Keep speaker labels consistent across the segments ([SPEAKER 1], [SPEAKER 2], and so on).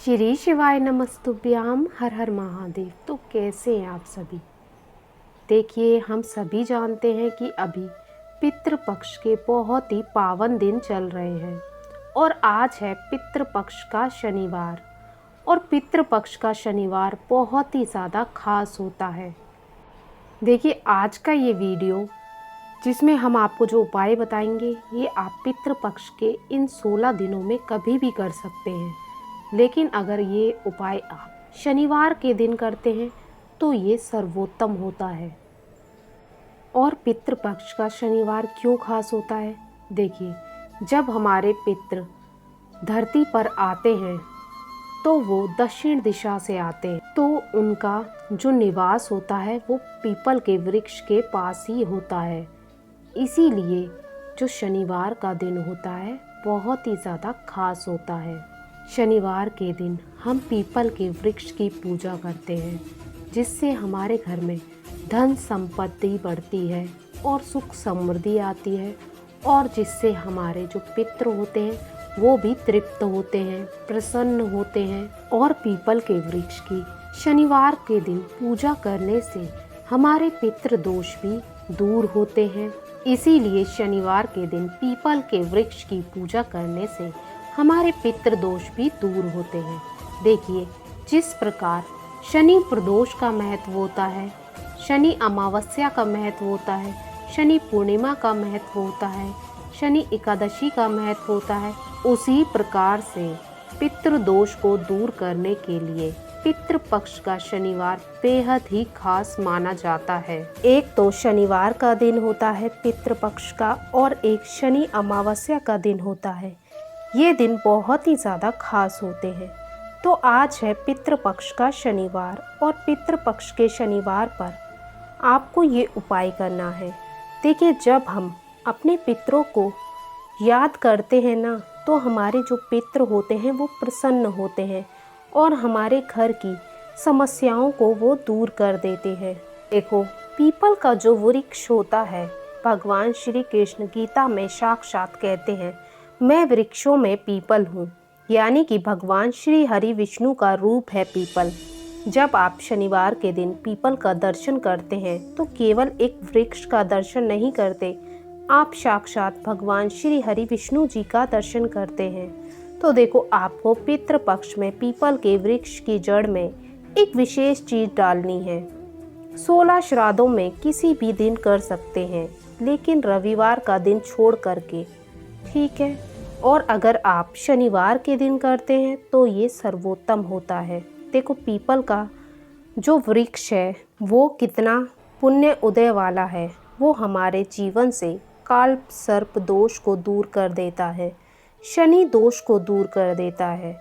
[SPEAKER 1] श्री शिवाय नमस्तुभ्याम। हर हर महादेव। तो कैसे हैं आप सभी। देखिए, हम सभी जानते हैं कि अभी पितृपक्ष के बहुत ही पावन दिन चल रहे हैं और आज है पितृपक्ष का शनिवार। और पितृपक्ष का शनिवार बहुत ही ज़्यादा खास होता है। देखिए, आज का ये वीडियो जिसमें हम आपको जो उपाय बताएंगे, ये आप पितृपक्ष के इन 16 दिनों में कभी भी कर सकते हैं। लेकिन अगर ये उपाय आप शनिवार के दिन करते हैं तो ये सर्वोत्तम होता है। और पितृपक्ष का शनिवार क्यों खास होता है? देखिए, जब हमारे पितृ धरती पर आते हैं तो वो दक्षिण दिशा से आते हैं, तो उनका जो निवास होता है वो पीपल के वृक्ष के पास ही होता है। इसीलिए जो शनिवार का दिन होता है बहुत ही ज़्यादा खास होता है। शनिवार के दिन हम पीपल के वृक्ष की पूजा करते हैं, जिससे हमारे घर में धन संपत्ति बढ़ती है और सुख समृद्धि आती है, और जिससे हमारे जो पितृ होते हैं वो भी तृप्त होते हैं, प्रसन्न होते हैं। और पीपल के वृक्ष की शनिवार के दिन पूजा करने से हमारे पितृ दोष भी दूर होते हैं। इसीलिए शनिवार के दिन पीपल के वृक्ष की पूजा करने से हमारे पितृ दोष भी दूर होते हैं। देखिए, जिस प्रकार शनि प्रदोष का महत्व होता है, शनि अमावस्या का महत्व होता है, शनि पूर्णिमा का महत्व होता है, शनि एकादशी का महत्व होता है, उसी प्रकार से पितृ दोष को दूर करने के लिए पितृपक्ष का शनिवार बेहद ही खास माना जाता है। एक तो शनिवार का दिन होता है पितृपक्ष का, और एक शनि अमावस्या का दिन होता है। ये दिन बहुत ही ज़्यादा खास होते हैं। तो आज है पितृपक्ष का शनिवार, और पितृपक्ष के शनिवार पर आपको ये उपाय करना है। देखिए, जब हम अपने पितरों को याद करते हैं ना, तो हमारे जो पितृ होते हैं वो प्रसन्न होते हैं और हमारे घर की समस्याओं को वो दूर कर देते हैं। देखो, पीपल का जो वृक्ष होता है, भगवान श्री कृष्ण गीता में साक्षात कहते हैं, मैं वृक्षों में पीपल हूँ, यानी कि भगवान श्री हरि विष्णु का रूप है पीपल। जब आप शनिवार के दिन पीपल का दर्शन करते हैं तो केवल एक वृक्ष का दर्शन नहीं करते, आप साक्षात भगवान श्री हरि विष्णु जी का दर्शन करते हैं। तो देखो, आपको पितृपक्ष में पीपल के वृक्ष की जड़ में एक विशेष चीज़ डालनी है। 16 श्राद्धों में किसी भी दिन कर सकते हैं, लेकिन रविवार का दिन छोड़ करके, ठीक है। और अगर आप शनिवार के दिन करते हैं तो ये सर्वोत्तम होता है। देखो, पीपल का जो वृक्ष है वो कितना पुण्य उदय वाला है। वो हमारे जीवन से काल सर्प दोष को दूर कर देता है, शनि दोष को दूर कर देता है,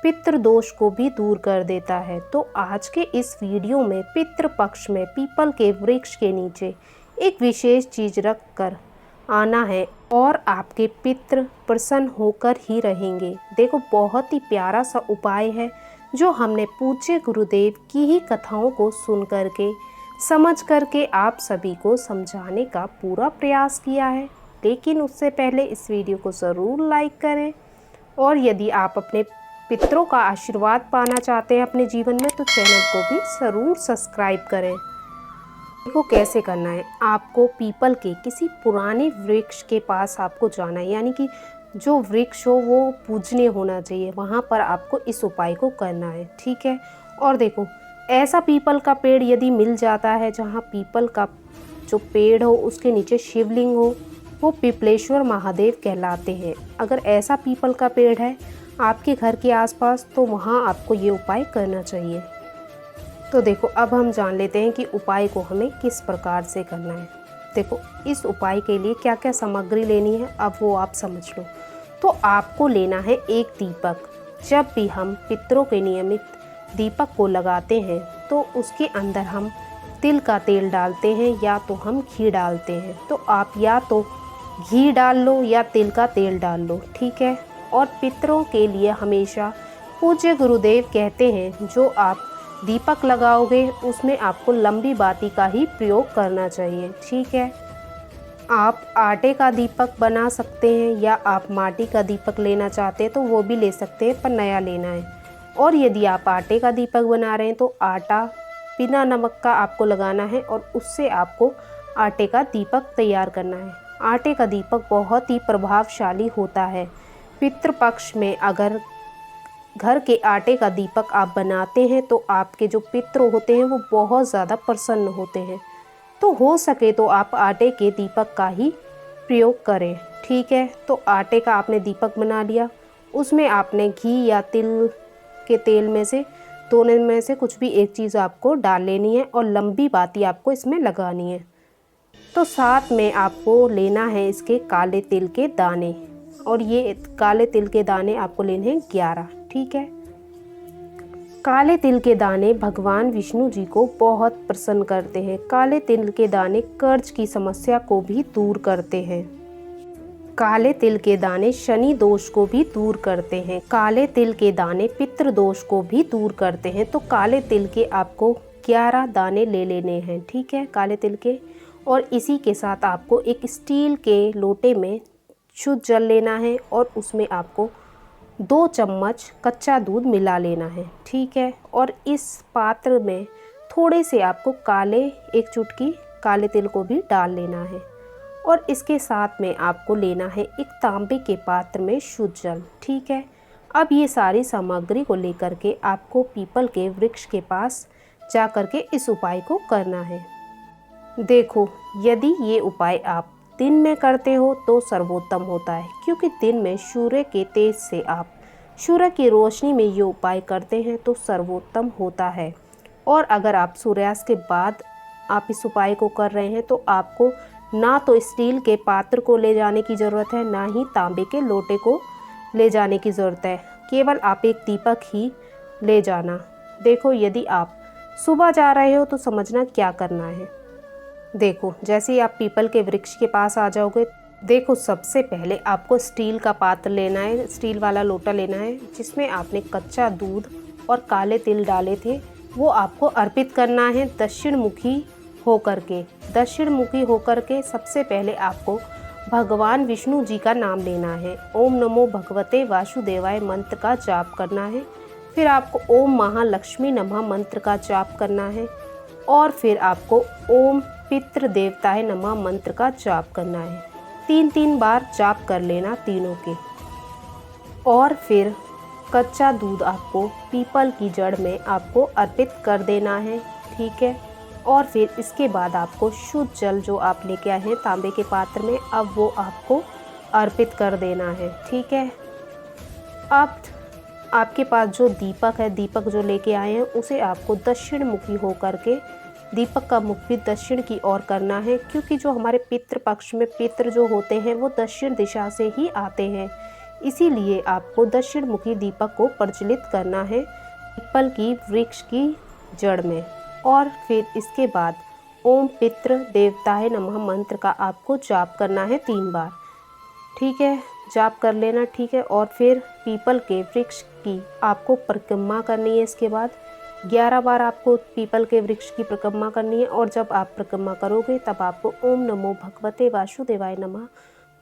[SPEAKER 1] पितृ दोष को भी दूर कर देता है। तो आज के इस वीडियो में पितृपक्ष में पीपल के वृक्ष के नीचे एक विशेष चीज़ रख कर आना है और आपके पितृ प्रसन्न होकर ही रहेंगे। देखो, बहुत ही प्यारा सा उपाय है जो हमने पूज्य गुरुदेव की ही कथाओं को सुन करके, समझ करके आप सभी को समझाने का पूरा प्रयास किया है। लेकिन उससे पहले इस वीडियो को ज़रूर लाइक करें, और यदि आप अपने पितरों का आशीर्वाद पाना चाहते हैं अपने जीवन में तो चैनल को भी ज़रूर सब्सक्राइब करें। को कैसे करना है, आपको पीपल के किसी पुराने वृक्ष के पास आपको जाना है, यानी कि जो वृक्ष हो वो पूजनीय होना चाहिए, वहाँ पर आपको इस उपाय को करना है, ठीक है। और देखो, ऐसा पीपल का पेड़ यदि मिल जाता है जहाँ पीपल का जो पेड़ हो उसके नीचे शिवलिंग हो, वो पिपलेश्वर महादेव कहलाते हैं। अगर ऐसा पीपल का पेड़ है आपके घर के आसपास तो वहाँ आपको ये उपाय करना चाहिए। तो देखो, अब हम जान लेते हैं कि उपाय को हमें किस प्रकार से करना है। देखो, इस उपाय के लिए क्या क्या सामग्री लेनी है अब वो आप समझ लो। तो आपको लेना है एक दीपक। जब भी हम पितरों के नियमित दीपक को लगाते हैं तो उसके अंदर हम तिल का तेल डालते हैं या तो हम घी डालते हैं। तो आप या तो घी डाल लो या तिल का तेल डाल लो, ठीक है। और पितरों के लिए हमेशा पूज्य गुरुदेव कहते हैं, जो आप दीपक लगाओगे उसमें आपको लंबी बाती का ही प्रयोग करना चाहिए, ठीक है। आप आटे का दीपक बना सकते हैं या आप माटी का दीपक लेना चाहते हैं तो वो भी ले सकते हैं, पर नया लेना है। और यदि आप आटे का दीपक बना रहे हैं तो आटा बिना नमक का आपको लगाना है और उससे आपको आटे का दीपक तैयार करना है। आटे का दीपक बहुत ही प्रभावशाली होता है। पितृपक्ष में अगर घर के आटे का दीपक आप बनाते हैं तो आपके जो पितृ होते हैं वो बहुत ज़्यादा प्रसन्न होते हैं। तो हो सके तो आप आटे के दीपक का ही प्रयोग करें। ठीक है, तो आटे का आपने दीपक बना लिया, उसमें आपने घी या तिल के तेल में से दोनों में से कुछ भी एक चीज़ आपको डाल लेनी है और लंबी बाती आपको इसमें लगानी है। तो साथ में आपको लेना है इसके काले तिल के दाने, और ये काले तिल के दाने आपको लेने हैं 11। ठीक है, काले तिल के दाने भगवान विष्णु जी को बहुत प्रसन्न करते हैं। काले तिल के दाने कर्ज की समस्या को भी दूर करते हैं। काले तिल के दाने शनि दोष को भी दूर करते हैं। काले तिल के दाने पितृ दोष को भी दूर करते हैं। तो काले तिल के आपको 11 दाने ले लेने हैं। ठीक है, काले तिल के, और इसी के साथ आपको एक स्टील के लोटे में शुद्ध जल लेना है और उसमें आपको 2 चम्मच कच्चा दूध मिला लेना है। ठीक है, और इस पात्र में थोड़े से आपको एक चुटकी काले तिल को भी डाल लेना है, और इसके साथ में आपको लेना है एक तांबे के पात्र में शुद्ध जल। ठीक है, अब ये सारी सामग्री को लेकर के आपको पीपल के वृक्ष के पास जा कर के इस उपाय को करना है। देखो, यदि ये उपाय आप दिन में करते हो तो सर्वोत्तम होता है, क्योंकि दिन में सूर्य के तेज से आप सूर्य की रोशनी में ये उपाय करते हैं तो सर्वोत्तम होता है। और अगर आप सूर्यास्त के बाद आप इस उपाय को कर रहे हैं तो आपको ना तो स्टील के पात्र को ले जाने की ज़रूरत है, ना ही तांबे के लोटे को ले जाने की ज़रूरत है। केवल आप एक दीपक ही ले जाना। देखो, यदि आप सुबह जा रहे हो तो समझना क्या करना है। देखो, जैसे ही आप पीपल के वृक्ष के पास आ जाओगे, देखो सबसे पहले आपको स्टील का पात्र लेना है, स्टील वाला लोटा लेना है, जिसमें आपने कच्चा दूध और काले तिल डाले थे वो आपको अर्पित करना है दक्षिण मुखी होकर के। दक्षिण मुखी होकर के सबसे पहले आपको भगवान विष्णु जी का नाम लेना है। ओम नमो भगवते वासुदेवाय मंत्र का जाप करना है। फिर आपको ओम महालक्ष्मी नमः मंत्र का जाप करना है, और फिर आपको ओम पितृ देवताय नमः मंत्र का जाप करना है। 3 बार जाप कर लेना तीनों के, और फिर कच्चा दूध आपको पीपल की जड़ में आपको अर्पित कर देना है। ठीक है, और फिर इसके बाद आपको शुद्ध जल जो आप लेके आए हैं तांबे के पात्र में, अब वो आपको अर्पित कर देना है। ठीक है, अब आपके पास जो दीपक है, दीपक जो लेके आए हैं उसे आपको दक्षिण मुखी होकर के दीपक का मुख भी दक्षिण की ओर करना है, क्योंकि जो हमारे पितृ पक्ष में पितृ जो होते हैं वो दक्षिण दिशा से ही आते हैं। इसीलिए आपको दक्षिण मुखी दीपक को प्रज्वलित करना है पीपल की वृक्ष की जड़ में, और फिर इसके बाद ओम पितृ देवताय नमः मंत्र का आपको जाप करना है 3 बार। ठीक है, जाप कर लेना। ठीक है, और फिर पीपल के वृक्ष की आपको परिक्रमा करनी है। इसके बाद 11 बार आपको पीपल के वृक्ष की परिक्रमा करनी है, और जब आप परिक्रमा करोगे तब आपको ओम नमो भगवते वासुदेवाय नमः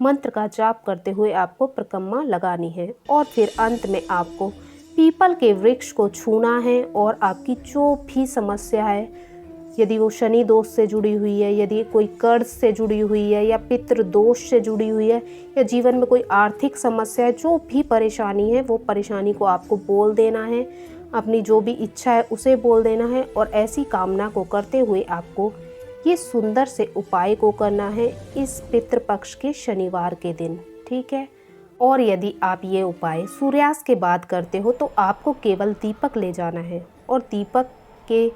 [SPEAKER 1] मंत्र का जाप करते हुए आपको परिक्रमा लगानी है। और फिर अंत में आपको पीपल के वृक्ष को छूना है, और आपकी जो भी समस्या है, यदि वो शनि दोष से जुड़ी हुई है, यदि कोई कर्ज से जुड़ी हुई है, या पितृ दोष से जुड़ी हुई है, या जीवन में कोई आर्थिक समस्या है, जो भी परेशानी है वो परेशानी को आपको बोल देना है। अपनी जो भी इच्छा है उसे बोल देना है, और ऐसी कामना को करते हुए आपको ये सुंदर से उपाय को करना है इस पितृपक्ष के शनिवार के दिन। ठीक है, और यदि आप ये उपाय सूर्यास्त के बाद करते हो तो आपको केवल दीपक ले जाना है, और दीपक के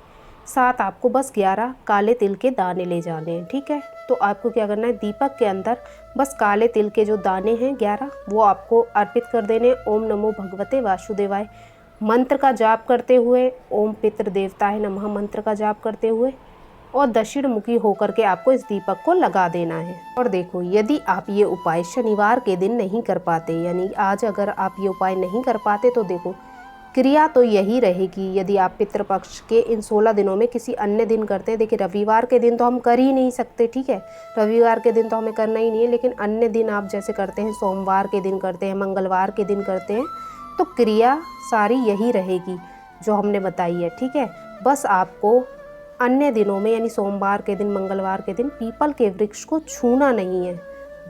[SPEAKER 1] साथ आपको बस 11 काले तिल के दाने ले जाने हैं। ठीक है, तो आपको क्या करना है, दीपक के अंदर बस काले तिल के जो दाने हैं 11 वो आपको अर्पित कर देने। ओम नमो भगवते वासुदेवाय मंत्र का जाप करते हुए, ओम पितृ देवताय नमः मंत्र का जाप करते हुए, और दक्षिण मुखी होकर के आपको इस दीपक को लगा देना है। और देखो, यदि आप ये उपाय शनिवार के दिन नहीं कर पाते, यानी आज अगर आप ये उपाय नहीं कर पाते, तो देखो क्रिया तो यही रहेगी। यदि आप पितृपक्ष के इन 16 दिनों में किसी अन्य दिन करते हैं, देखिए रविवार के दिन तो हम कर ही नहीं सकते। ठीक है, रविवार के दिन तो हमें करना ही नहीं है, लेकिन अन्य दिन आप जैसे करते हैं, सोमवार के दिन करते हैं, मंगलवार के दिन करते हैं, तो क्रिया सारी यही रहेगी जो हमने बताई है, ठीक है। बस आपको अन्य दिनों में यानी सोमवार के दिन, मंगलवार के दिन पीपल के वृक्ष को छूना नहीं है।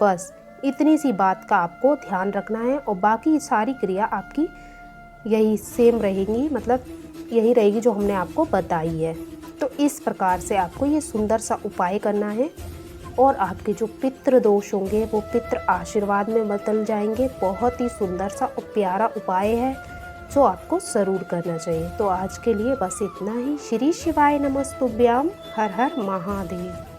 [SPEAKER 1] बस इतनी सी बात का आपको ध्यान रखना है और बाकी सारी क्रिया आपकी यही सेम रहेंगी, मतलब यही रहेगी जो हमने आपको बताई है। तो इस प्रकार से आपको ये सुंदर सा उपाय करना है और आपके जो पितृ दोष होंगे वो पितृ आशीर्वाद में बदल जाएंगे। बहुत ही सुंदर सा और प्यारा उपाय है जो आपको ज़रूर करना चाहिए। तो आज के लिए बस इतना ही। श्री शिवाय नमस्तुभ्याम। हर हर महादेव।